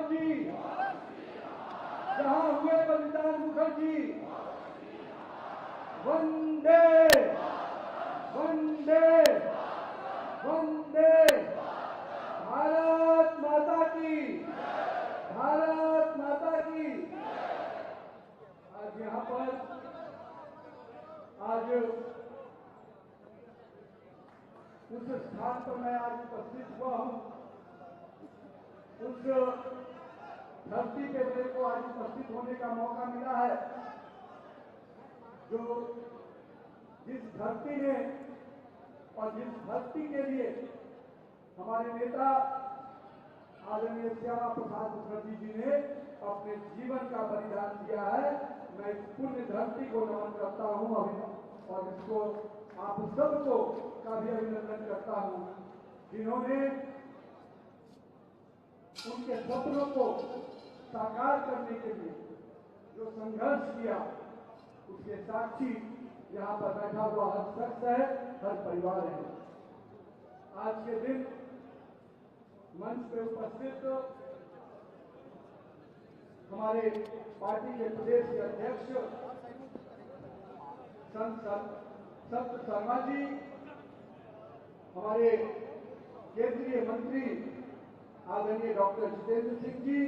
मुखर्जी, जहां हुए बलिदान मुखर्जी, वंदे वंदे वंदे, भारत माता की, भारत माता की। आज यहाँ पर आज उस स्थान पर मैं आज उपस्थित हुआ हूँ, उस धरती पे मेरे को आज उपस्थित होने का मौका मिला है, जो जिस धरती ने और जिस धरती के लिए हमारे नेता आदरणीय श्यामा प्रसाद मुखर्जी जी ने अपने जीवन का बलिदान दिया है। मैं इस पुण्य धरती को नमन करता हूं और इसको आप सबको का भी अभिनंदन करता हूं, जिन्होंने उनके सपनों को साकार करने के लिए जो संघर्ष किया, उसके साक्षी यहाँ पर बैठा हुआ हर शख्स है, हर परिवार है। आज के दिन मंच पे उपस्थित हमारे पार्टी के प्रदेश के अध्यक्ष संत शर्मा जी, हमारे केंद्रीय मंत्री आदरणीय डॉक्टर जितेंद्र सिंह जी,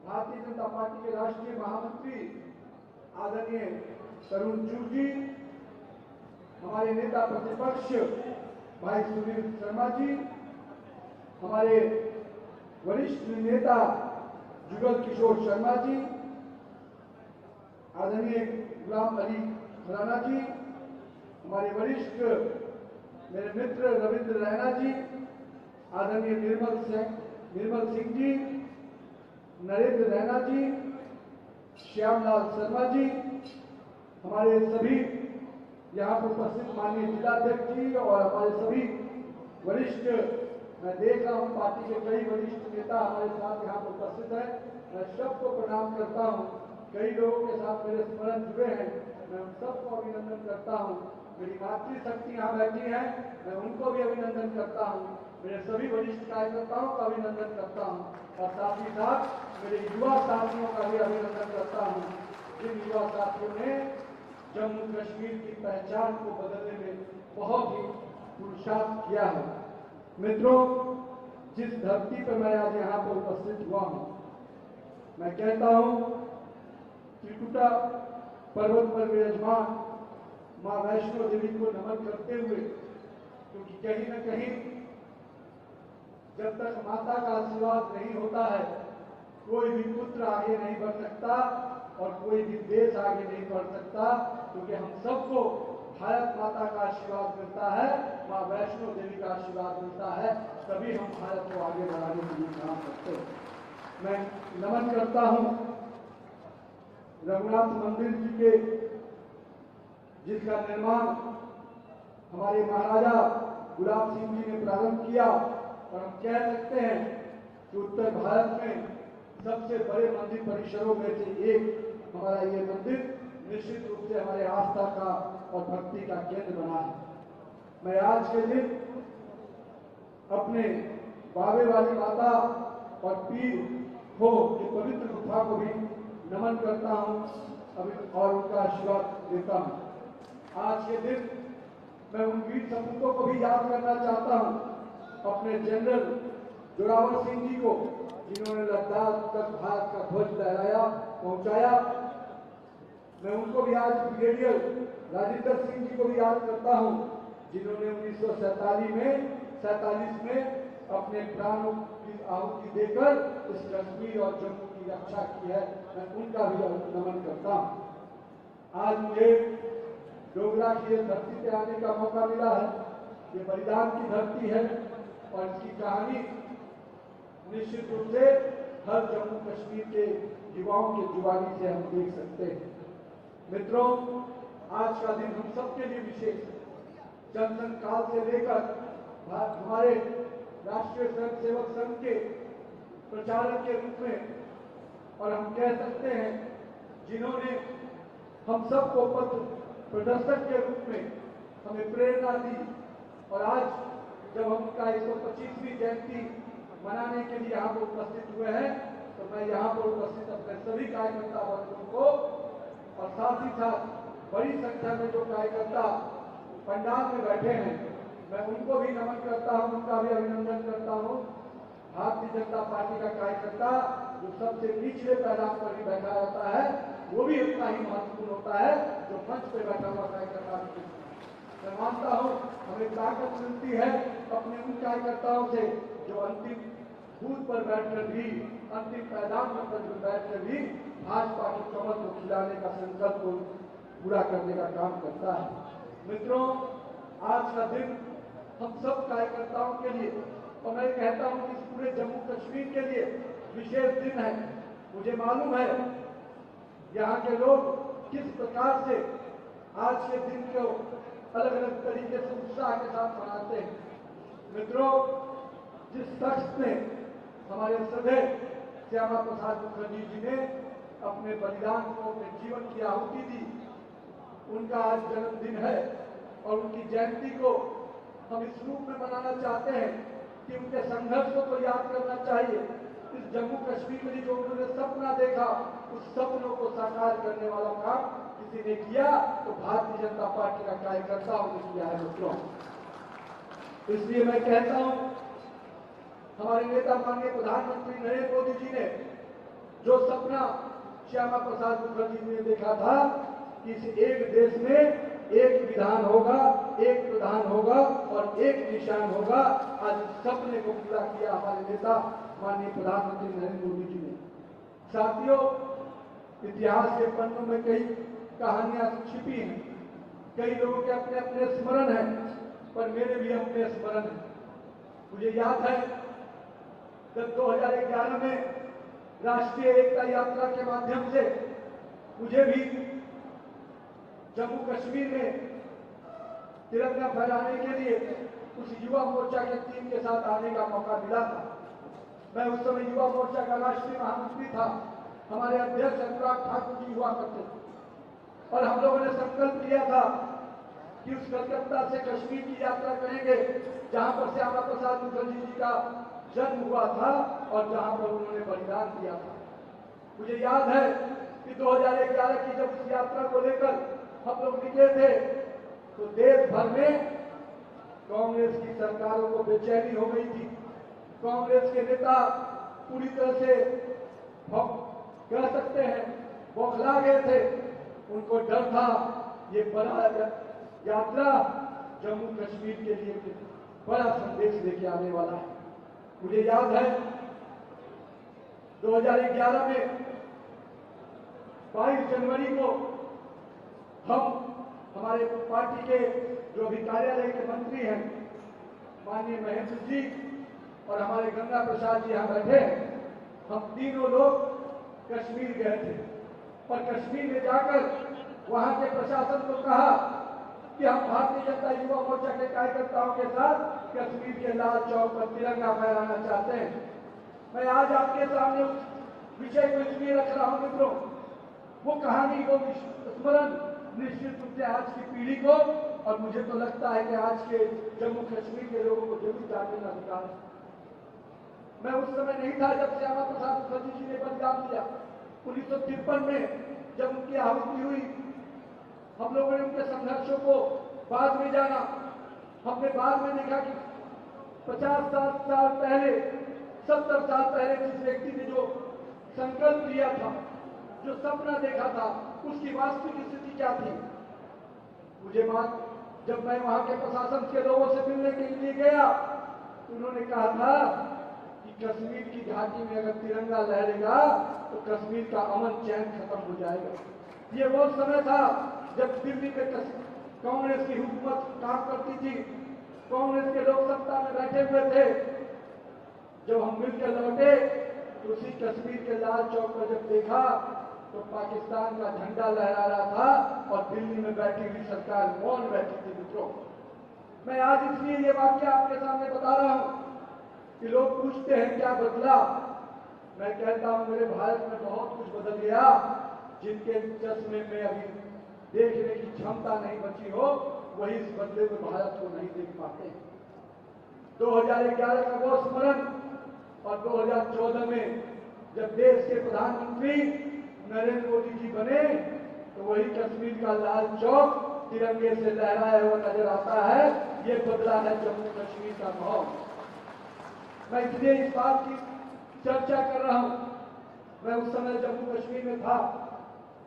भारतीय जनता पार्टी के राष्ट्रीय महामंत्री आदरणीय तरुण चूर जी, हमारे नेता प्रतिपक्ष भाई सुनील शर्मा जी, हमारे वरिष्ठ नेता जुगल किशोर शर्मा जी, आदरणीय गुलाम अली खुराना जी, हमारे वरिष्ठ मेरे मित्र रविंद्र रैना जी, आदरणीय निर्मल सिंह जी, नरेंद्र रैना जी, श्यामलाल शर्मा जी, हमारे सभी यहाँ पर उपस्थित माननीय जिलाध्यक्ष जी और हमारे सभी वरिष्ठ, मैं देख रहा हूँ पार्टी के कई वरिष्ठ नेता हमारे साथ यहाँ पर उपस्थित हैं। मैं सबको प्रणाम करता हूँ। कई लोगों के साथ मेरे स्मरण जुड़े हैं, मैं उन सबको अभिनंदन करता हूँ। मेरी मातृशक्ति यहाँ बैठी है, मैं उनको भी अभिनंदन करता हूँ। मेरे सभी वरिष्ठ कार्यकर्ताओं का अभिनंदन करता हूँ और साथ ही साथ मेरे युवा साथियों का भी अभिनंदन करता हूँ, जिन युवा साथियों ने जम्मू कश्मीर की पहचान को बदलने में बहुत ही पुरुषार्थ किया है। मित्रों, जिस धरती पर मैं आज यहाँ पर उपस्थित हुआ हूँ, मैं कहता हूँ त्रिकुटा पर्वत पर विराजमान मां वैष्णो देवी को नमन करते हुए, क्योंकि कहीं न कहीं जब तक माता का आशीर्वाद नहीं होता है, कोई भी पुत्र आगे नहीं बढ़ सकता और कोई भी देश आगे नहीं बढ़ सकता, क्योंकि हम सबको भारत माता का आशीर्वाद मिलता है, मां वैष्णो देवी का आशीर्वाद मिलता है, तभी हम भारत को आगे बढ़ाने के लिए काम करते हैं। मैं नमन करता हूं रघुनाथ मंदिर जी के, जिसका निर्माण हमारे महाराजा गुलाब सिंह जी ने प्रारंभ किया, और हम कह सकते हैं कि उत्तर भारत में सबसे बड़े मंदिर परिसरों में से एक हमारा ये मंदिर निश्चित रूप से हमारे आस्था का और भक्ति का केंद्र बना है। मैं आज के दिन अपने बाबे वाली माता और पीर हो की पवित्र गुफा को भी नमन करता हूं और उनका आशीर्वाद देता हूं। आज के दिन मैं उन वीर सपूतों को भी याद करना चाहता हूं, अपने जनरल जोरावर सिंह जी को, जिन्होंने लद्दाख तक भारत का ध्वज लहराया पहुंचाया। मैं उनको भी आज ब्रिगेडियर राजेंद्र सिंह जी को भी याद करता हूं, जिन्होंने 1947 में अपने प्राणों की आहुति देकर इस कश्मीर और जम्मू की रक्षा की है। मैं उनका भी नमन करता हूं। आज मुझे डोगरा की धरती पे आने का मौका मिला है। ये बलिदान की धरती है और इसकी कहानी निश्चित रूप से हर जम्मू कश्मीर के युवाओं के जुबानी से हम देख सकते हैं। मित्रों, आज का दिन हम सबके लिए विशेष है। जनसंघ काल से लेकर हमारे राष्ट्रीय स्वयंसेवक संघ के प्रचारक के रूप में, और हम कह सकते हैं जिन्होंने हम सबको पथ प्रदर्शक के रूप में हमें प्रेरणा दी, और आज जब हम उनका 125वीं जयंती मनाने के लिए यहाँ पर उपस्थित हुए हैं। तो मैं यहाँ पर उपस्थित अपने सभी कार्यकर्ता वर्गों को और साथ ही साथ बड़ी संख्या में जो कार्यकर्ता पंडाल में बैठे हैं, मैं उनको भी नमन करता हूँ, उनका भी अभिनंदन करता हूँ। भारतीय जनता पार्टी का कार्यकर्ता जो सबसे निचले पैदान पर ही बैठा रहता है, वो भी उतना ही महत्वपूर्ण होता है जो मंच पे बैठा हुआ कार्यकर्ता। मैं मानता हूँ हमें ताकत मिलती है अपने उन कार्यकर्ताओं से जो अंतिम बूथ पर बैठकर भी, अंतिम पैदान पर बैठकर भी भाजपा के कमल को खिलाने का संकल्प को पूरा करने का काम करता है। मित्रों, आज का दिन हम सब कार्यकर्ताओं के लिए, और मैं कहता हूं कि इस पूरे जम्मू कश्मीर के लिए विशेष दिन है। मुझे मालूम है यहाँ के लोग किस प्रकार से आज के दिन को अलग अलग तरीके से उत्साह के साथ मनाते हैं। मित्रों, जिस शख्स ने, हमारे श्रद्धेय श्यामा प्रसाद मुखर्जी जी ने अपने बलिदान को, अपने जीवन की आहुति दी, उनका आज जन्मदिन है और उनकी जयंती को हम इस रूप में मनाना चाहते हैं कि उनके संघर्षों को याद करना चाहिए। इस जम्मू कश्मीर में जो उन्होंने सपना देखा, उस सपनों को साकार करने वाला काम किसी ने किया तो भारतीय जनता पार्टी का कार्यकर्ताओं ने किया है। मित्रों, इसलिए मैं कहता हूं, हमारे नेता माननीय प्रधानमंत्री नरेंद्र मोदी जी ने जो सपना श्यामा प्रसाद मुखर्जी जी ने देखा था कि इस एक देश में एक विधान होगा, एक प्रधान होगा और एक निशान होगा, आज इस सपने को पूरा किया हमारे नेता माननीय प्रधानमंत्री नरेंद्र मोदी जी ने। साथियों, इतिहास के पन्नों में कई कहानियां छिपी हैं, कई लोगों के अपने अपने स्मरण हैं, पर मेरे भी अपने स्मरण हैं। मुझे याद है जब 2011 में राष्ट्रीय एकता यात्रा के माध्यम से मुझे भी जम्मू कश्मीर में तिरंगा फहराने के लिए उस युवा मोर्चा के टीम के साथ आने का मौका मिला था। मैं उस समय युवा मोर्चा का राष्ट्रीय महामंत्री था, हमारे अध्यक्ष अनुराग ठाकुर जी हुआ करते थे और हम लोगों ने संकल्प लिया था कि उस कलकत्ता से कश्मीर की यात्रा करेंगे जहां पर श्यामा प्रसाद मुखर्जी जी का जन्म हुआ था और जहां पर उन्होंने बलिदान दिया था। मुझे याद है कि 2011 की जब उस यात्रा को लेकर हम लोग निकले थे तो देश भर में कांग्रेस की सरकारों को बेचैनी हो गई थी। कांग्रेस के नेता पूरी तरह से कह सकते हैं बौखला गए थे। उनको डर था ये बड़ा यात्रा जम्मू कश्मीर के लिए बड़ा संदेश लेके आने वाला है। मुझे याद है 2011 में 22 जनवरी को हमारे पार्टी के जो अभी कार्यालय के मंत्री हैं माननीय महेंद्र जी और हमारे गंगा प्रसाद जी यहाँ बैठे हैं, हम तीनों लोग कश्मीर गए थे और कश्मीर में जाकर वहां के प्रशासन को कहा कि हम भारतीय जनता युवा मोर्चा के कार्यकर्ताओं के साथ कश्मीर के लाल चौक पर तिरंगा फहराना चाहते हैं। मैं आज आपके सामने उस विषय को इसलिए रख रहा हूं मित्रों, वो कहानी, वो स्मरण निश्चित रूप से आज की पीढ़ी को और मुझे तो लगता है कि आज के जम्मू कश्मीर के लोगों को जरूर जानने का अधिकार है। मैं उस समय नहीं था जब श्यामा प्रसाद मुखर्जी जी ने बलिदान दिया। 1953 में जब उनकी आहुति हुई, हम लोगों ने उनके संघर्षों को बाद में जाना। हमने बाद में देखा कि 50-60 साल पहले, 70 साल पहले जिस व्यक्ति ने जो संकल्प लिया था, जो सपना देखा था, उसकी वास्तविक स्थिति क्या थी। मुझे बात, जब मैं वहां के प्रशासन के लोगों से मिलने के लिए गया तो उन्होंने कहा था कि कश्मीर की घाटी में अगर तिरंगा लहरेगा तो कश्मीर का अमन चैन खत्म हो जाएगा। ये वो समय था जब दिल्ली में कांग्रेस की हुकूमत काम करती थी, कांग्रेस के लोग सत्ता में बैठे हुए थे। जब हम मिलकर लौटे तो उसी कश्मीर के लाल चौक पर जब देखा तो पाकिस्तान का झंडा लहरा रहा था और दिल्ली में बैठी हुई सरकार मौन बैठी थी। मित्रों, मैं आज इसलिए ये वाक्य आपके सामने बता रहा हूं कि लोग पूछते हैं क्या बदला। मैं कहता हूं मेरे भारत में बहुत कुछ बदल गया। जिनके चश्मे में अभी देखने की क्षमता नहीं बची हो, वही इस बदले में भारत को नहीं देख पाते। 2011 का वो स्मरण और 2014 में जब देश के प्रधानमंत्री नरेंद्र मोदी जी बने तो वही कश्मीर का लाल चौक तिरंगे से लहराया हुआ नजर आता है। ये बदला है जम्मू कश्मीर का माहौल। मैं इसलिए इस बात की चर्चा कर रहा हूं। मैं उस समय जम्मू कश्मीर में था,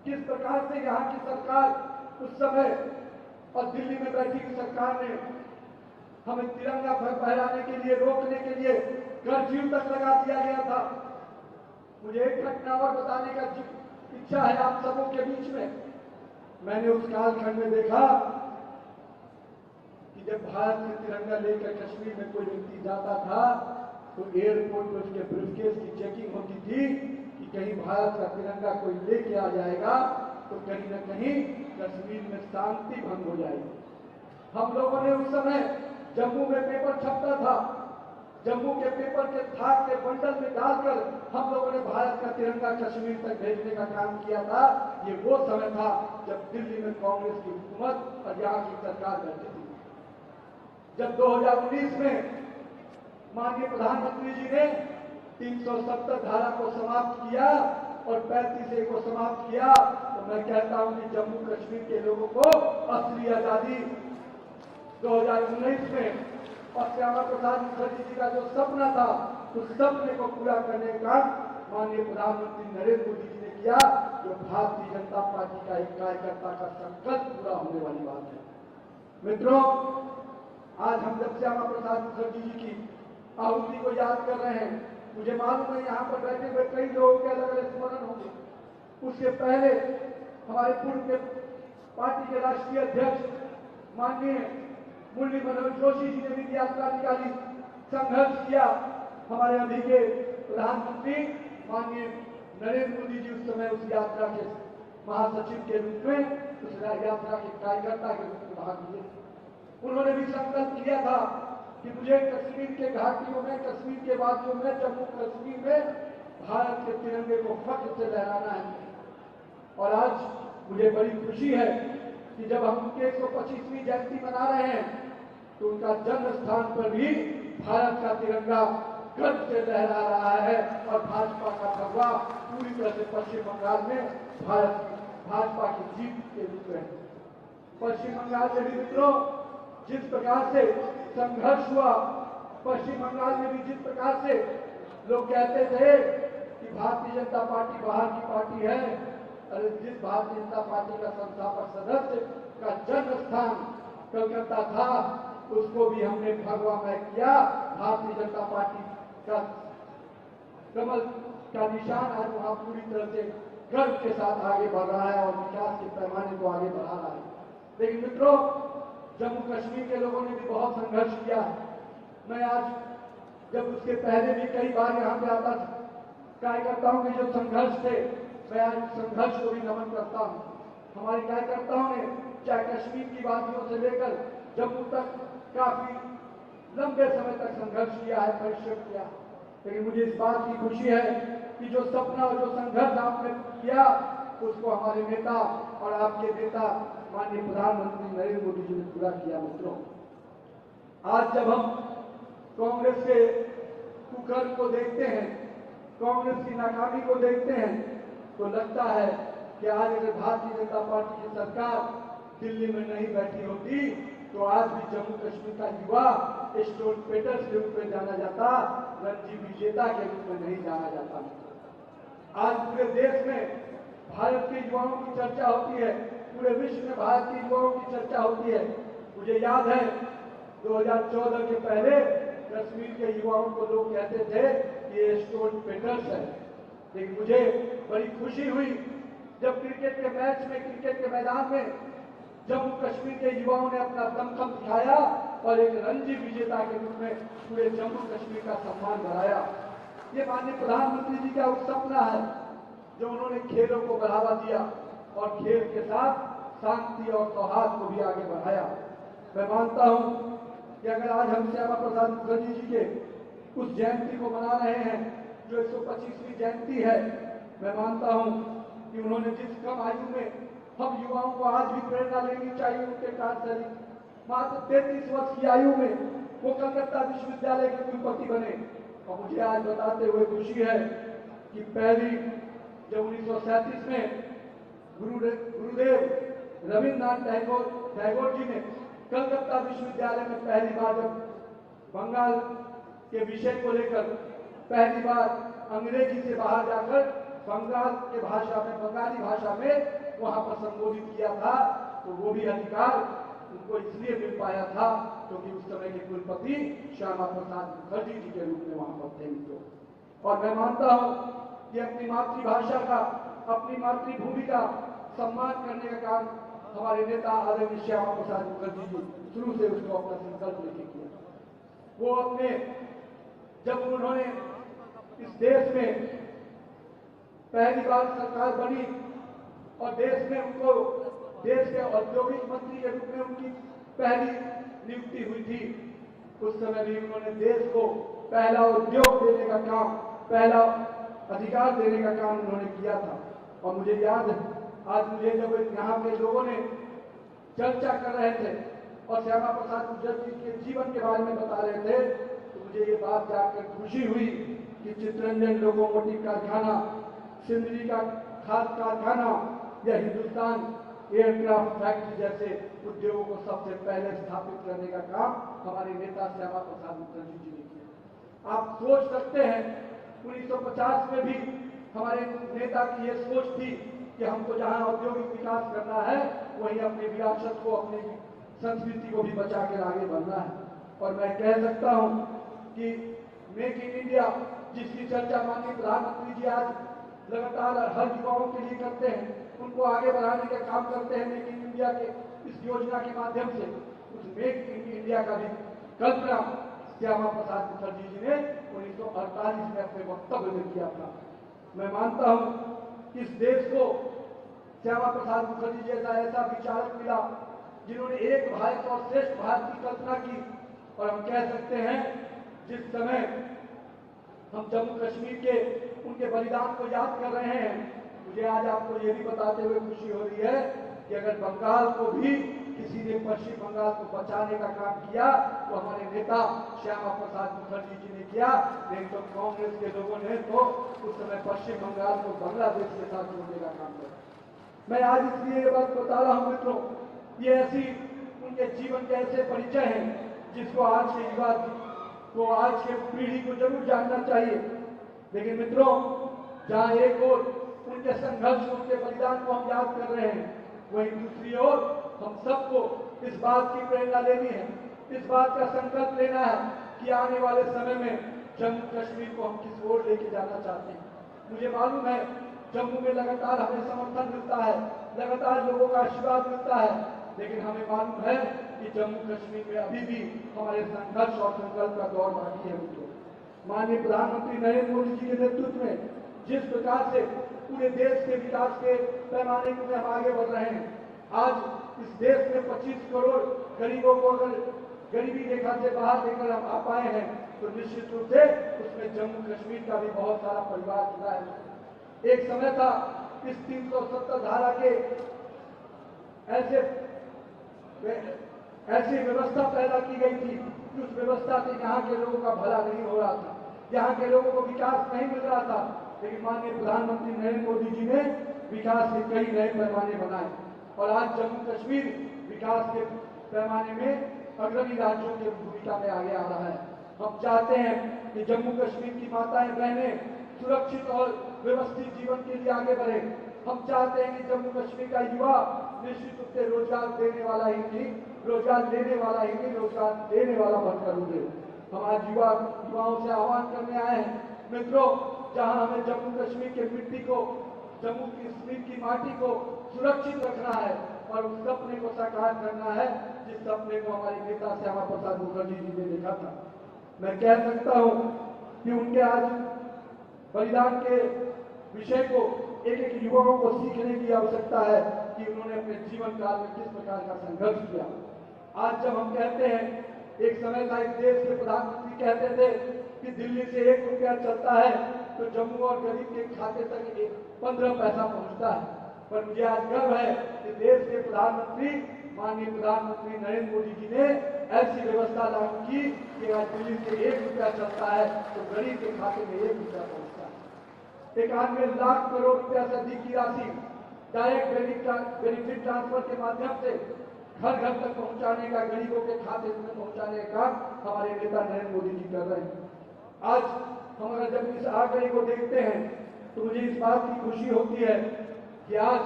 किस प्रकार से यहाँ की सरकार उस समय और दिल्ली में बैठी हुई सरकार ने हमें तिरंगा फहराने के लिए, रोकने के लिए कर्फ्यू तक लगा दिया गया था। मुझे एक घटना और बताने का इच्छा है आप सबों के बीच में। मैंने उस कालखंड में देखा कि जब भारत में तिरंगा लेकर कश्मीर में कोई व्यक्ति जाता था तो एयरपोर्ट पर उसके ब्रीफकेस की चेकिंग होती थी कि कहीं भारत का तिरंगा कोई लेके आ जाएगा तो कहीं न कहीं कश्मीर में शांति भंग हो जाएगी। हम लोगों ने उस समय जम्मू में पेपर छपता था, जम्मू के पेपर के थाक के बंडल में डालकर हम लोगों ने भारत का तिरंगा कश्मीर तक भेजने का काम किया था। ये वो समय था जब दिल्ली में कांग्रेस की हुकूमत और यहाँ की सरकार बैठी थी। जब 2019 में माननीय प्रधानमंत्री जी ने 370 धारा को समाप्त किया और 35A को समाप्त किया तो मैं कहता हूं कि जम्मू कश्मीर के लोगों को असली आजादी 2019 में और श्यामा प्रसाद मुखर्जी जी का जो सपना था उस सपने को पूरा करने का माननीय प्रधानमंत्री नरेंद्र मोदी जी ने किया, जो भारतीय जनता पार्टी का एक कार्यकर्ता का संकल्प पूरा होने वाली बात है। मित्रों, आज हम जब श्यामा प्रसाद मुखर्जी जी की आहुति को याद कर रहे हैं, मुझे मालूम है यहाँ पर बैठे हुए कई लोगों के अलग अलग स्मरण होंगे। उसके पहले हमारे पूर्व के पार्टी के राष्ट्रीय अध्यक्ष माननीय मुरली मनोहर जोशी जी ने भी यात्रा निकाली, संघर्ष किया। हमारे अभी के प्रधानमंत्री माननीय नरेंद्र मोदी जी उस समय उस यात्रा के महासचिव के रूप में, उस यात्रा के कार्यकर्ता के रूप में भाग लिए। उन्होंने भी संकल्प किया था कि मुझे कश्मीर के घाटियों में, कश्मीर के वादियों में, जम्मू कश्मीर में भारत के तिरंगे को फख्र से लहराना है। और आज मुझे बड़ी खुशी है कि जब हम उनके 125वीं जयंती मना रहे हैं तो उनका जन्म स्थान पर भी भारत का तिरंगा गर्व से लहरा रहा है और भाजपा का भगवा पूरी तरह से पश्चिम बंगाल में भाजपा की जीत के रूप में। पश्चिम बंगाल में भी मित्रों जिस प्रकार से संघर्ष हुआ, पश्चिम बंगाल में भी जिस प्रकार से लोग कहते थे कि भारतीय जनता पार्टी बाहर की पार्टी है, अरे जिस भारतीय जनता पार्टी का संस्थापक सदस्य का जन्म स्थान कलकत्ता था उसको भी हमने भगवामय किया। भारतीय जनता पार्टी का कमल का निशान आज वहां पूरी तरह से गर्व के साथ आगे बढ़ रहा है और विकास के पैमाने को आगे बढ़ा रहा है। लेकिन मित्रों, जम्मू कश्मीर के लोगों ने भी बहुत संघर्ष किया है। मैं आज जब उसके पहले भी कई बार यहाँ पे आता था, कार्यकर्ताओं के जो संघर्ष थे, मैं आज उस संघर्ष को भी नमन करता हूँ। हमारे कार्यकर्ताओं ने चाहे कश्मीर की वादियों से लेकर जम्मू तक काफी लंबे समय तक संघर्ष किया है, परिश्रम किया। लेकिन मुझे इस बात की खुशी है कि जो सपना और जो संघर्ष आपने किया उसको हमारे नेता और आपके नेता माननीय प्रधानमंत्री नरेंद्र मोदी जी ने पूरा किया। मित्रों, आज जब हम कांग्रेस के कुकर्म को देखते हैं, कांग्रेस की नाकामी को देखते हैं तो लगता है कि आज अगर भारतीय जनता पार्टी की सरकार दिल्ली में नहीं बैठी होती तो आज भी जम्मू कश्मीर का युवा स्टोन पेटर्स के रूप में जाना जाता, रणजी विजेता के रूप में नहीं जाना जाता। आज पूरे देश में भारत के युवाओं की चर्चा होती है, पूरे विश्व में भारत के युवाओं की चर्चा होती है। मुझे याद है 2014 के पहले कश्मीर के युवाओं को लोग कहते थे कि ये स्टोन पेटर्स है। लेकिन मुझे बड़ी खुशी हुई जब क्रिकेट के मैच में, क्रिकेट के मैदान में जम्मू कश्मीर के युवाओं ने अपना दमखम दिखाया और एक रणजी विजेता के रूप में पूरे जम्मू कश्मीर का सम्मान बढ़ाया। ये माननीय प्रधानमंत्री जी का उस सपना है जो उन्होंने खेलों को बढ़ावा दिया और खेल के साथ शांति और सौहार्द को भी आगे बढ़ाया। मैं मानता हूं कि अगर आज हम श्यामा प्रसाद मुखर्जी जी के उस जयंती को मना रहे हैं जो 125वीं जयंती है, मैं मानता हूं कि उन्होंने जिस कम आयु में, हम युवाओं को आज भी प्रेरणा लेनी चाहिए उनके कार्यशैली, मात्र 33 वर्ष की आयु में वो कलकत्ता विश्वविद्यालय के कुलपति बने। और मुझे आज बताते हुए खुशी है कि पहली जब 1937 में गुरुदेव रविन्द्रनाथ टैगोर जी ने कलकत्ता विश्वविद्यालय में पहली बार जब बंगाल के विषय को लेकर पहली बार अंग्रेजी से बाहर जाकर बंगाल के भाषा में, बंगाली भाषा में वहां पर संबोधित किया था, तो वो भी अधिकार उनको इसलिए मिल पाया था क्योंकि उस समय के कुलपति श्यामा प्रसाद मुखर्जी जी के रूप में वहां पर थे मित्रों। और मैं मानता हूं कि अपनी मातृभाषा का, अपनी मातृभूमि का सम्मान करने का काम हमारे नेता आदरणीय श्यामा प्रसाद मुखर्जी जी शुरू से उसको अपना संकल्प लेके किया। वो अपने जब उन्होंने इस देश में पहली बार सरकार बनी और देश में उनको देश के औद्योगिक मंत्री के रूप में उनकी पहली नियुक्ति हुई थी, उस समय भी उन्होंने देश को पहला उद्योग देने का काम, पहला अधिकार देने का काम उन्होंने किया था। और मुझे याद है आज मुझे जब यहाँ के लोगों ने चर्चा कर रहे थे और श्यामा प्रसाद मुखर्जी के जीवन के बारे में बता रहे थे, तो मुझे ये बात जानकर खुशी हुई कि चित्तरंजन लोकोमोटिव कारखाना, सिंदरी का खाद कारखाना या हिंदुस्तान एयरक्राफ्ट फैक्ट्री जैसे उद्योगों को सबसे पहले स्थापित करने का काम हमारे नेता श्यामा प्रसाद मुखर्जी जी ने किया। आप सोच सकते हैं 1950 में भी हमारे नेता की यह सोच थी कि हमको जहां औद्योगिक विकास करना है वहीं अपनी विरासत को, अपनी संस्कृति को भी बचा कर आगे बढ़ना है। और मैं कह सकता हूं कि मेक इन इंडिया जिसकी चर्चा माननीय प्रधानमंत्री जी आज लगातार हर युवाओं के लिए करते हैं, उनको आगे बढ़ाने का काम करते हैं मेक इन इंडिया के इस योजना के माध्यम से, उस मेक इन इंडिया का भी कल्पना श्यामा प्रसाद मुखर्जी जी ने 1948 में अपने वक्तव्य में किया था। मैं मानता हूं कि इस देश को श्यामा प्रसाद मुखर्जी जैसा ऐसा विचारक मिला जिन्होंने एक भारत और श्रेष्ठ भारत की कल्पना की। और हम कह सकते हैं जिस समय हम जम्मू कश्मीर के उनके बलिदान को याद कर रहे हैं, मुझे आज आपको ये भी बताते हुए खुशी हो रही है कि अगर बंगाल को भी किसी ने पश्चिम बंगाल को बचाने का काम किया तो हमारे नेता श्यामा प्रसाद मुखर्जी जी ने किया, नहीं तो कांग्रेस के लोगों ने तो उस समय पश्चिम बंगाल को बांग्लादेश के साथ जोड़ने का काम किया। मैं आज इसलिए ये बात बता रहा हूं मित्रों, ये ऐसी उनके जीवन के ऐसे परिचय हैं जिसको आज के युवा को, आज के पीढ़ी को जरूर जानना चाहिए। लेकिन मित्रों, जहां एक ओर उनके संघर्ष, उनके बलिदान को हम याद कर रहे हैं, वहीं दूसरी ओर हम सबको इस बात की प्रेरणा लेनी है, इस बात का संकल्प लेना है कि आने वाले समय में जम्मू कश्मीर को हम किस ओर लेके जाना चाहते हैं। मुझे मालूम है जम्मू में लगातार हमें समर्थन मिलता है, लगातार लोगों का आशीर्वाद मिलता है, लेकिन हमें मालूम है कि जम्मू कश्मीर में अभी भी हमारे संघर्ष और संकल्प का दौर बाकी है मित्रों। माननीय प्रधानमंत्री नरेंद्र मोदी जी के नेतृत्व में जिस प्रकार से पूरे देश के विकास के पैमाने में हम आगे बढ़ रहे हैं, आज इस देश में 25 करोड़ गरीबों को अगर गरीबी रेखा से बाहर लेकर हम आ पाए हैं तो निश्चित रूप से उसमें जम्मू कश्मीर का भी बहुत सारा परिवार जुड़ा है। एक समय था इस 370 धारा के ऐसी व्यवस्था पैदा की गई थी कि उस व्यवस्था से यहाँ के लोगों का भला नहीं हो रहा था, यहाँ के लोगों को विकास नहीं मिल रहा था। लेकिन माननीय प्रधानमंत्री नरेंद्र मोदी जी ने विकास के कई नए पैमाने बनाए और आज जम्मू कश्मीर विकास के पैमाने में अग्रणी राज्यों की भूमिका में आगे आ रहा है। हम चाहते हैं कि जम्मू कश्मीर की माताएं बहनें सुरक्षित और व्यवस्थित जीवन के लिए आगे बढ़े। हम चाहते हैं कि जम्मू कश्मीर का युवा निश्चित रूप से रोजगार देने वाला ही नहीं, रोजगार लेने वाला ही नहीं, रोजगार देने वाला बनकर उभरे। हम आज युवाओं से आह्वान करने आए हैं मित्रों, जहां हमें जम्मू कश्मीर के मिट्टी को, जम्मू कश्मीर की माटी को सुरक्षित रखना है और उस सपने को साकार करना है जिस सपने को हमारे नेता श्यामा प्रसाद मुखर्जी जी ने देखा था। मैं कह सकता हूं कि उनके आज बलिदान के विषय को एक एक युवाओं को सीखने की आवश्यकता है कि उन्होंने अपने जीवन काल में किस प्रकार का संघर्ष किया। आज जब हम कहते हैं, एक समय था इस देश के प्रधानमंत्री कहते थे कि दिल्ली से 1 रुपया चलता है तो जम्मू और गरीब के खाते तक 15 पैसा पहुंचता है। पर मुझे आज गर्व है कि देश के प्रधानमंत्री माननीय प्रधानमंत्री नरेंद्र मोदी जी ने ऐसी व्यवस्था लागू की कि आज दिल्ली से 1 रुपया चलता है तो गरीब के खाते में 1 रुपया पहुंचता है। 91 लाख करोड़ रुपया से अधिक की राशि डायरेक्ट बेनिफिट ट्रांसफर के माध्यम से घर घर तक पहुंचाने का, गरीबों के खाते में पहुंचाने का हमारे नेता नरेंद्र मोदी जी कर रहे हैं। आज हम अगर जब इस आंकड़े को देखते हैं तो मुझे इस बात की खुशी होती है कि आज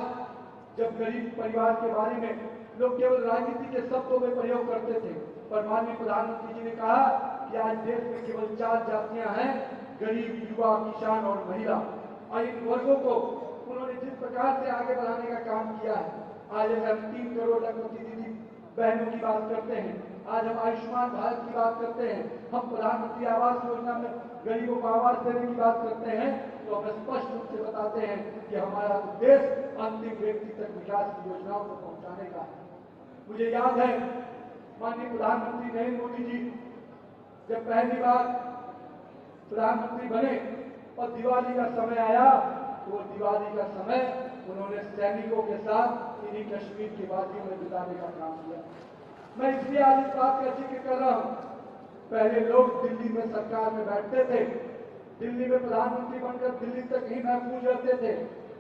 जब गरीब परिवार के बारे में लोग केवल राजनीति के शब्दों में प्रयोग करते थे, पर माननीय प्रधानमंत्री जी ने कहा कि आज देश में केवल 4 जातियां हैं, गरीब, युवा, किसान और महिला। और इन वर्गों को उन्होंने जिस प्रकार से आगे बढ़ाने का काम किया है, आज अगर हम 3 करोड़ लखपति दीदी बहनों की बात करते हैं, आज हम आयुष्मान भारत की बात करते हैं, हम प्रधानमंत्री आवास योजना में गरीबों को आवास देने की बात करते हैं, तो हम स्पष्ट रूप से बताते हैं कि हमारा उद्देश्य अंतिम व्यक्ति तक विकास की योजनाओं को पहुंचाने का है। मुझे याद है माननीय प्रधानमंत्री नरेंद्र मोदी जी जब पहली बार प्रधानमंत्री बने और दिवाली का समय आया तो दिवाली का समय उन्होंने सैनिकों के साथ इन्हीं कश्मीर की वादियों में बिताने का काम किया। मैं इसलिए आज इस बात का जिक्र कर रहा हूं, पहले लोग दिल्ली में सरकार में बैठते थे, दिल्ली में प्रधानमंत्री बनकर दिल्ली तक ही महफूज रहते थे,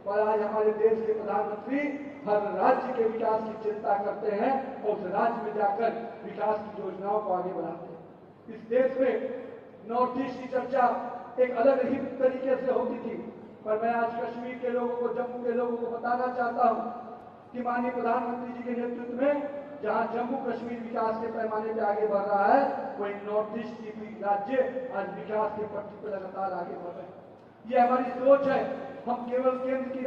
पर आज हमारे देश के प्रधानमंत्री हर राज्य के विकास की चिंता करते हैं और उस राज्य में जाकर विकास की योजनाओं को आगे बढ़ाते हैं। इस देश में नॉर्थ ईस्ट की चर्चा एक अलग ही तरीके से होती थी, पर मैं आज कश्मीर के लोगों को, जम्मू के लोगों को बताना चाहता हूं कि माननीय प्रधानमंत्री जी के नेतृत्व में जहां जम्मू कश्मीर विकास के पैमाने पे आगे बढ़ रहा है, वहीं नॉर्थ ईस्ट की भी राज्य आज विकास के पट्टी पर लगातार आगे बढ़ रहे हैं। ये हमारी सोच है। हम केवल केंद्र की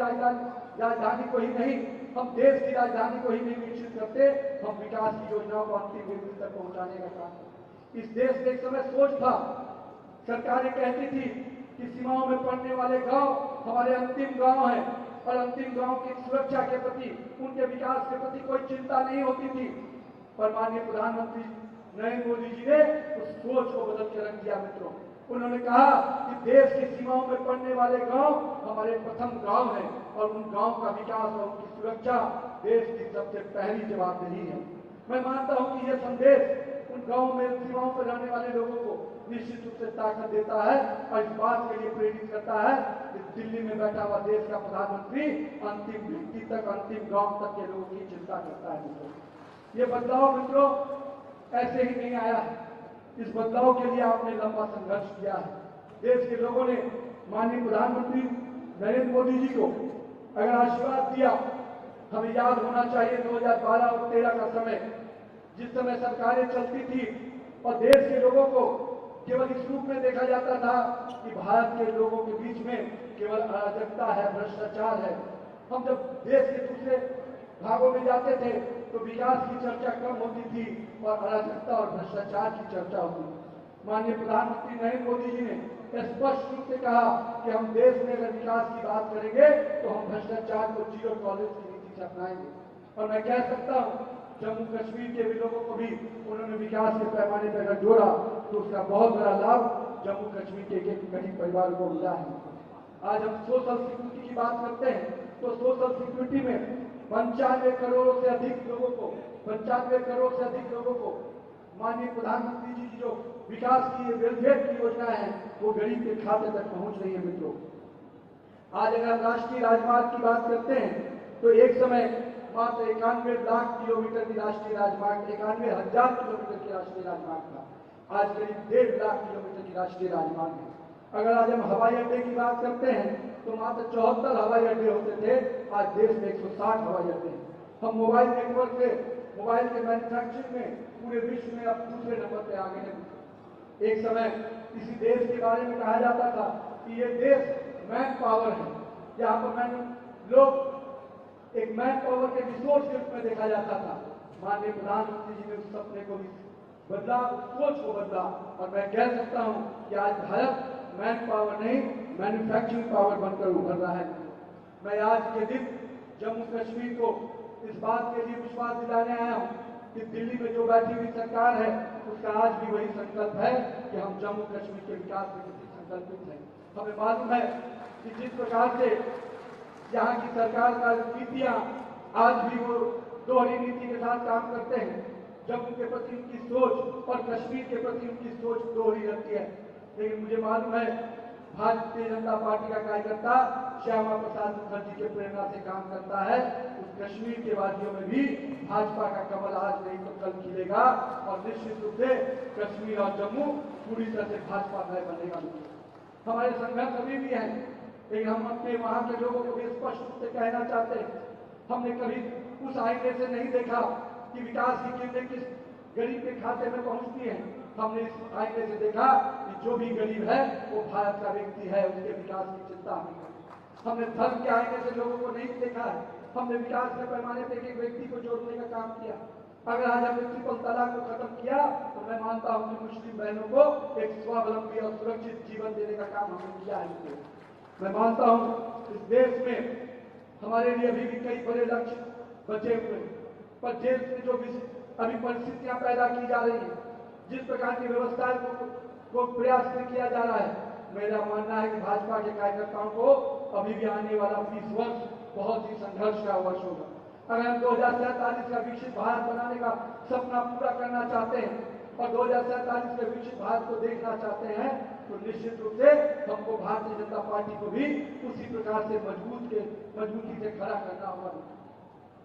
राजधानी को ही नहीं, हम देश की राजधानी को ही नहीं विकसित करते, हम विकास की योजनाओं को अंतिम व्यक्ति तक पहुंचाने का काम करते। इस देश में एक समय सोच था, सरकारें कहती थी कि सीमाओं में पड़ने वाले गांव हमारे अंतिम गांव हैं और अंतिम गांव की सुरक्षा के प्रति, उनके विकास के प्रति कोई चिंता नहीं होती थी। पर माननीय प्रधानमंत्री नरेंद्र मोदी जी ने उस सोच को बदल के रख दिया। मित्रों, उन्होंने कहा कि देश की सीमाओं में पड़ने वाले गांव हमारे प्रथम गांव हैं और उन गांव का विकास और उनकी सुरक्षा देश की सबसे पहली जवाबदेही है। मैं मानता हूं कि यह संदेश उन गांव में, सीमाओं पर रहने वाले लोगों को निश्चित रूप से ताकत देता है और इस बात के लिए प्रेरित करता है कि दिल्ली में बैठा हुआ देश का प्रधानमंत्री अंतिम व्यक्ति तक, अंतिम गांव तक के लोगों की चिंता करता है। मित्रों, ये बदलाव मित्रों ऐसे ही नहीं आया है। इस बदलाव के लिए आपने लंबा संघर्ष किया है। देश के लोगों ने माननीय प्रधानमंत्री नरेंद्र मोदी जी को अगर आशीर्वाद दिया, हमें याद होना चाहिए 2012 और 2013 का समय, जिस समय सरकारें चलती थी और देश के लोगों को केवल इस रूप में देखा जाता था कि भारत के लोगों के बीच में केवल अराजकता है, भ्रष्टाचार है। हम जब देश के दूसरे भागों में जाते थे तो विकास की चर्चा कम होती थी और अराजकता और भ्रष्टाचार की चर्चा होती थी। माननीय प्रधानमंत्री नरेंद्र मोदी जी ने स्पष्ट रूप से कहा कि हम देश में अगर विकास की बात करेंगे तो हम भ्रष्टाचार को जीरो टॉलरेंस की नीति से अपनाएंगे। और मैं कह सकता हूँ जम्मू कश्मीर के भी लोगों को भी उन्होंने विकास के पैमाने पर अगर जोड़ा तो उसका बहुत बड़ा लाभ जम्मू कश्मीर के एक गरीब परिवार को मिला है। आज हम सोशल सिक्योरिटी की बात करते हैं तो सोशल सिक्योरिटी में 95 करोड़ से अधिक लोगों को, 95 करोड़ से अधिक लोगों को माननीय प्रधानमंत्री जी की जो विकास की वेलफेयर की योजना है वो गरीब के खाते तक पहुंच रही है। मित्रों, आज अगर हम राष्ट्रीय राजमार्ग की बात करते हैं तो एक समय मात्र 91 लाख किलोमीटर की राष्ट्रीय राजमार्ग, 91,000 किलोमीटर की राष्ट्रीय राजमार्ग था, आज करीब 1.5 लाख किलोमीटर की राष्ट्रीय राजमार्ग है। अगर आज हम हवाई अड्डे की बात करते हैं तो मात्र 74 हवाई अड्डे होते थे, आज देश में 160 हवाई अड्डे हैं। हम मोबाइल नेटवर्क से, मोबाइल के मैन्युफैक्चरिंग में पूरे विश्व में अब दूसरे नंबर पे आ गए हैं। एक समय किसी देश के बारे में कहा जाता था कि ये देश मैन पावर है, यहाँ पर लोग एक मैन पावर के रिसोर्स के रूप में देखा जाता था। माननीय प्रधानमंत्री जी ने उस सपने को भी बदला, उस सोच को बदला और मैं कह सकता हूं कि आज भारत मैन पावर नहीं, मैन्युफैक्चरिंग पावर बनकर उभर रहा है। मैं आज के दिन जम्मू कश्मीर को इस बात के लिए विश्वास दिलाने आया हूं कि दिल्ली में जो बैठी हुई सरकार है उसका आज भी वही संकल्प है कि हम जम्मू कश्मीर के विकास के प्रति संकल्पित हैं। हमें मालूम है कि जिस प्रकार से यहाँ की सरकार का नीतियां आज भी वो दोहरी नीति के साथ काम करते हैं, जम्मू के प्रति उनकी सोच और कश्मीर के प्रति उनकी सोच दोहरी रहती है। लेकिन मुझे मालूम है भारतीय जनता पार्टी का कार्यकर्ता श्यामा प्रसाद मुखर्जी के प्रेरणा से काम करता है। उस कश्मीर के वादियों में भी भाजपा का कमल आज नहीं तो कल खिलेगा और निश्चित रूप से कश्मीर और जम्मू पूरी तरह से भाजपा मय बनेगा। हमारे संघर्ष अभी भी है, लेकिन हम अपने वहां के लोगों को भी स्पष्ट रूप से कहना चाहते हैं, हमने कभी उस आईने से नहीं देखा कि विकास की किरणें किस गरीब के खाते में पहुंचती हैं। हमने इस आईने से देखा कि जो भी गरीब है वो भारत का व्यक्ति है, उसके विकास की चिंता हमें करें। हमने धर्म के आईने से लोगों को नहीं देखा है, हमने विकास के पैमाने पर एक व्यक्ति को जोड़ने का काम किया। अगर आज हमने ट्रिपल तलाक को खत्म किया तो मैं मानता हूं कि मुस्लिम बहनों को एक स्वावलंबी और सुरक्षित जीवन देने का काम हमने किया है। मैं मानता हूं इस देश में हमारे लिए अभी भी कई बड़े लक्ष्य बचे हुए, पर देश में जो अभी परिस्थितियां पैदा की जा रही है, जिस प्रकार की व्यवस्थाएं को प्रयास किया जा रहा है, मेरा मानना है कि भाजपा के कार्यकर्ताओं को अभी भी आने वाला 20 वर्ष बहुत ही संघर्ष का वर्ष होगा। अगर हम 2047 का विकसित भारत बनाने का सपना पूरा करना चाहते हैं और 2047 के विकसित भारत को देखना चाहते हैं, तो निश्चित रूप से हमको भारतीय जनता पार्टी को भी उसी प्रकार से मजबूती से खड़ा करना होगा।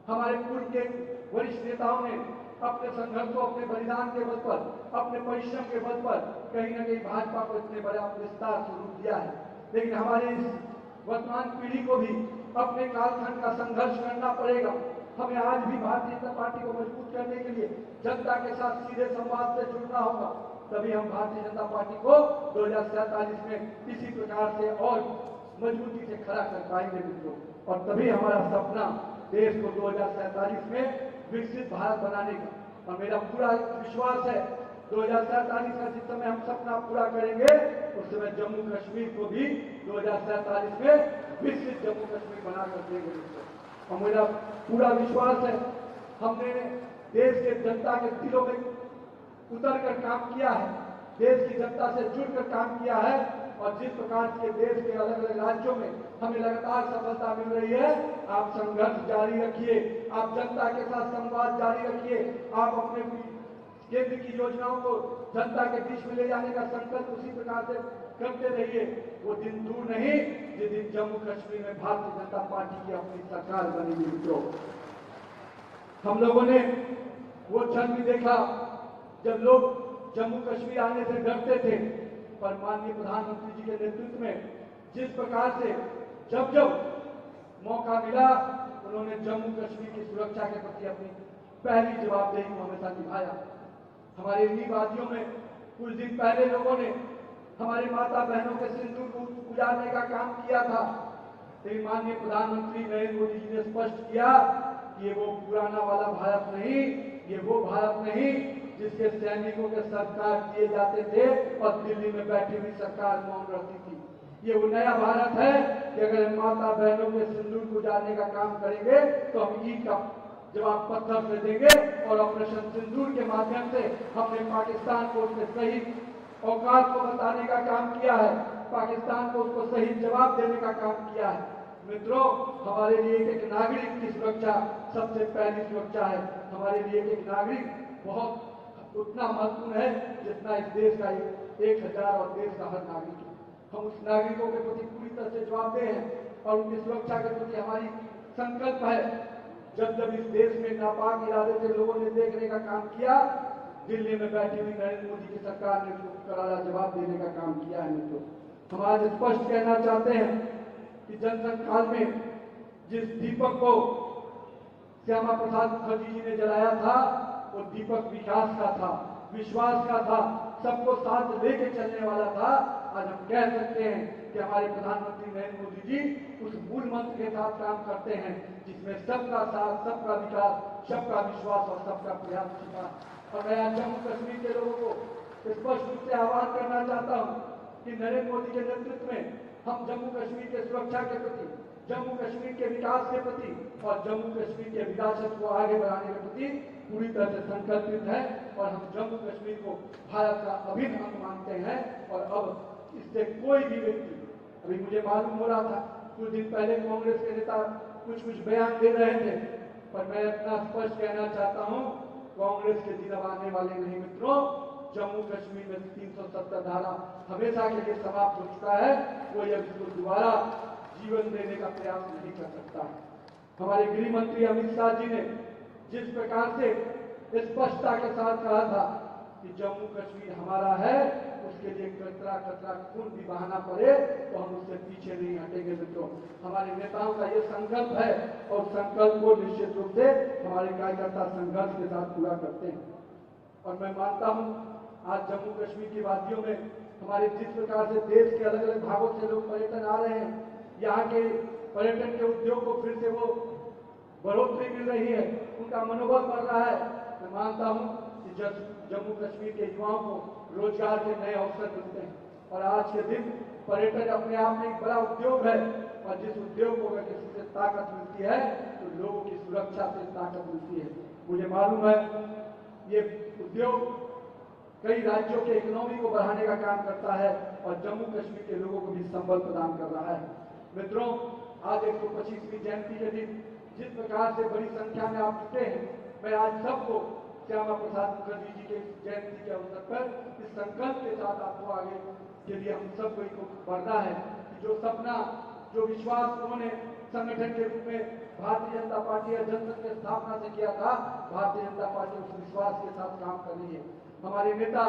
हमारे पूर्व के वरिष्ठ नेताओं ने अपने संघर्ष को, अपने बलिदान के बल पर, अपने परिश्रम के बल पर कहीं न कहीं भाजपा को इतने बड़ा विस्तार स्वरूप दिया है। लेकिन हमारे इस वर्तमान पीढ़ी को भी अपने कालखंड का संघर्ष करना पड़ेगा। हमें आज भी भारतीय जनता पार्टी को मजबूत करने के लिए जनता के साथ सीधे संवाद से जुड़ना होगा। तभी हम भारतीय जनता पार्टी को 2047 में इसी प्रकार से और मजबूती से खड़ा कर पाएंगे मित्रों, और तभी हमारा सपना देश को 2047 में विकसित भारत बनाने का। और मेरा पूरा विश्वास है 2047 का जिस समय हम सपना पूरा करेंगे उस समय जम्मू कश्मीर को भी 2047 में विकसित जम्मू कश्मीर बनाकर देंगे। और मेरा पूरा विश्वास है हमने देश के जनता के दिलों में उतर कर काम किया है, देश की जनता से जुड़कर काम किया है, और जिस प्रकार के देश के अलग अलग राज्यों में हमें लगातार सफलता मिल रही है, आप संघर्ष जारी रखिए, आप जनता के साथ संवाद जारी रखिए, आप अपने केंद्र की योजनाओं को जनता के बीच में ले जाने का संकल्प उसी प्रकार से करते रहिए। वो दिन दूर नहीं जिस दिन जम्मू कश्मीर में भारतीय जनता पार्टी की अपनी सरकार बनेगी मित्रों। हम लोगों ने वो क्षण भी देखा जब लोग जम्मू कश्मीर आने से डरते थे, पर माननीय प्रधानमंत्री जी के नेतृत्व में जिस प्रकार से जब जब मौका मिला उन्होंने जम्मू कश्मीर की सुरक्षा के प्रति अपनी पहली जवाबदेही को हमेशा निभाया। हमारे इन्हीं वादियों में कुछ दिन पहले लोगों ने हमारी माता बहनों के सिंदूर उजाड़ने का काम किया था, लेकिन माननीय प्रधानमंत्री नरेंद्र मोदी जी ने स्पष्ट किया कि ये वो पुराना वाला भारत नहीं, ये वो भारत नहीं जिसके सैनिकों के सरकार दिए जाते थे और दिल्ली में बैठी हुई सरकार मौन रहती थी। ये वो नया भारत है कि अगर हम माता बहनों के सिंदूर को उजाड़ने का काम करेंगे तो हम ईद का जवाब पत्थर से देंगे, और ऑपरेशन सिंदूर के माध्यम से हमने पाकिस्तान को उसके सही औकात को बताने का काम किया है, पाकिस्तान को उसको सही जवाब देने का काम किया है। मित्रों, हमारे लिए एक नागरिक की सुरक्षा सबसे पहली सुरक्षा है। हमारे लिए एक नागरिक बहुत उतना महत्वपूर्ण है जितना इस देश का 1000 और देश का हर नागरिक है। हम उस नागरिकों के प्रति पूरी तरह से जवाबदेह हैं और उनकी सुरक्षा के प्रति हमारी संकल्प है। जब जब इस देश में नापाक इरादे से लोगों ने देखने का काम किया, दिल्ली में बैठी हुई नरेंद्र मोदी की सरकार ने उसको करारा जवाब देने का काम किया है। मित्रों, हम आज स्पष्ट कहना चाहते हैं कि जनसंघ काल में जिस दीपक को श्यामा प्रसाद मुखर्जी जी ने जलाया था वो दीपक विकास का था, विश्वास का था, सबको साथ लेके चलने वाला था। आज हम कह सकते हैं कि हमारे प्रधानमंत्री नरेंद्र मोदी जी उस मूल मंत्र के साथ काम करते हैं जिसमें सबका साथ, सबका विकास, सबका विश्वास और सबका प्रयास छिपा। और मैं आज जम्मू कश्मीर के लोगों को स्पष्ट रूप से आह्वान करना चाहता हूं कि नरेंद्र मोदी के नेतृत्व में हम जम्मू कश्मीर के सुरक्षा के प्रति, जम्मू कश्मीर के विकास के प्रति और जम्मू कश्मीर के विरासत को आगे बढ़ाने के प्रति पूरी तरह से संकल्पित है, और हम जम्मू कश्मीर को भारत का अभिन्न अंग मानते हैं। और अब इससे कोई भी व्यक्ति, अभी मुझे मालूम हो रहा था कुछ दिन पहले कांग्रेस के नेता कुछ बयान दे रहे थे, पर मैं इतना स्पष्ट कहना चाहता हूं कांग्रेस के दिन अब आने वाले नहीं मित्रों। जम्मू कश्मीर में 370 धारा हमेशा के लिए समाप्त हो चुका है। कोई अब इसको दोबारा जीवन देने का प्रयास नहीं कर सकता। हमारे गृह मंत्री अमित शाह जी ने जिस प्रकार से स्पष्टता के साथ कहा था कि जम्मू कश्मीर हमारा है, उसके लिए कतरा कतरा खून भी बहाना पड़े तो हम उससे पीछे नहीं हटेंगे मित्रों। हमारे नेताओं का ये संकल्प है और संकल्प को निश्चित रूप से हमारे कार्यकर्ता संघर्ष के साथ पूरा करते हैं। और मैं मानता हूं आज जम्मू कश्मीर की वादियों में हमारे जिस प्रकार से देश के अलग अलग भागों से लोग पर्यटन आ रहे हैं, यहाँ के पर्यटन के उद्योग को फिर से वो बढ़ोतरी मिल रही है, उनका मनोबल बढ़ रहा है। मैं मानता हूं कि जम्मू कश्मीर के युवाओं को रोजगार के नए अवसर मिलते हैं और आज के दिन पर्यटन अपने आप में एक बड़ा उद्योग है और जिस उद्योग को अगर किसी से ताकत मिलती है तो लोगों की सुरक्षा से ताकत मिलती है। मुझे मालूम है ये उद्योग कई राज्यों के इकोनॉमी को बढ़ाने का काम करता है और जम्मू कश्मीर के लोगों को भी संबल प्रदान कर रहा है। मित्रों, आज 125वीं जयंती के दिन जिस प्रकार से बड़ी संख्या में आप जुटे हैं, मैं आज सबको श्यामा प्रसाद मुखर्जी जी के जयंती के अवसर पर इस संकल्प के साथ आपको आगे के लिए हम सबको इनको बढ़ना है कि जो सपना, जो विश्वास उन्होंने संगठन के रूप में भारतीय जनता पार्टी या जनसंघ की स्थापना से किया था, भारतीय जनता पार्टी उस विश्वास के साथ काम कर रही है। हमारे नेता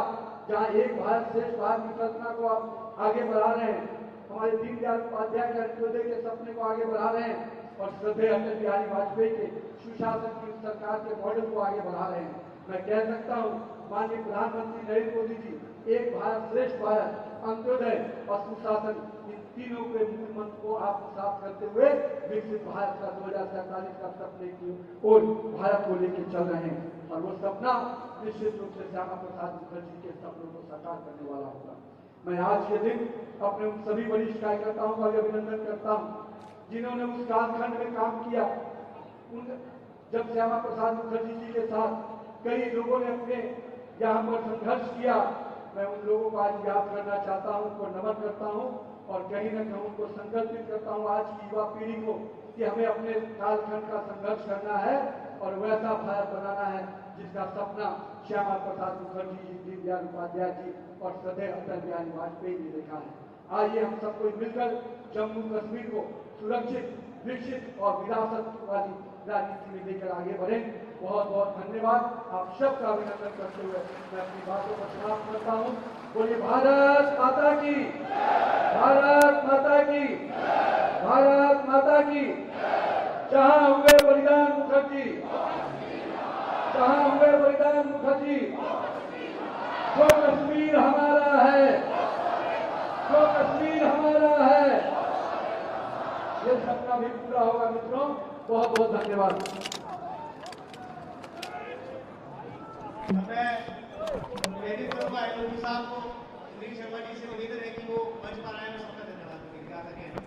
जहाँ एक भारत श्रेष्ठ भारत की कल्पना को आप आगे बढ़ा रहे हैं, हमारे दीनदयाल उपाध्याय के अंत्योदय के सपने को आगे बढ़ा रहे हैं और श्रद्धेय अटल बिहारी वाजपेयी के सुशासन की सरकार के मॉडल को आगे बढ़ा रहे हैं। मैं कह सकता हूँ माननीय प्रधानमंत्री नरेंद्र मोदी जी एक भारत श्रेष्ठ भारत, अंत्योदय और सुशासन, इन तीनों के मूल मंत्र को आत्मसात करते हुए विकसित भारत का 2047 का सपने की ओर भारत को लेकर चल रहे हैं और वो सपना निश्चित रूप से श्यामा प्रसाद मुखर्जी के सपनों को साकार करने वाला होगा। मैं आज के दिन अपने उन सभी वरिष्ठ कार्यकर्ताओं का अभिनंदन करता हूं जिन्होंने उस कालखंड में काम किया। जब श्यामा प्रसाद मुखर्जी जी के साथ कई लोगों ने अपने यहाँ पर संघर्ष किया, मैं उन लोगों को आज याद करना चाहता हूँ, उनको नमन करता हूँ और कहीं न कहीं उनको संकल्पित करता हूँ आज की युवा पीढ़ी को कि हमें अपने कालखंड का संघर्ष करना है और वैसा भारत बनाना है जिसका सपना श्यामा प्रसाद मुखर्जी जी, दीनदयाल उपाध्याय जी और श्रद्धेय अटल बिहारी वाजपेयी ने देखा है। आइए हम सबको मिलकर जम्मू कश्मीर को सुरक्षित, विकसित और विरासत वाली राजनीति में लेकर आगे बढ़े। बहुत बहुत धन्यवाद। आप सबका अभिनंदन करते हुए मैं अपनी बातों को समाप्त करता हूँ। बोलिए भारत माता की, भारत माता की, भारत माता की। जहाँ हुए बलिदान मुखर्जी, जहाँ हुए बलिदान मुखर्जी, जो कश्मीर हमारा है, जो कश्मीर हमारा है, ये सपना भी पूरा होगा मित्रों। बहुत बहुत धन्यवाद। मैं प्रेरित करूंगा एलओपी साहब को, सुनील शर्मा जी से निवेदन है कि वो मंच पर आए और सबका धन्यवाद करें।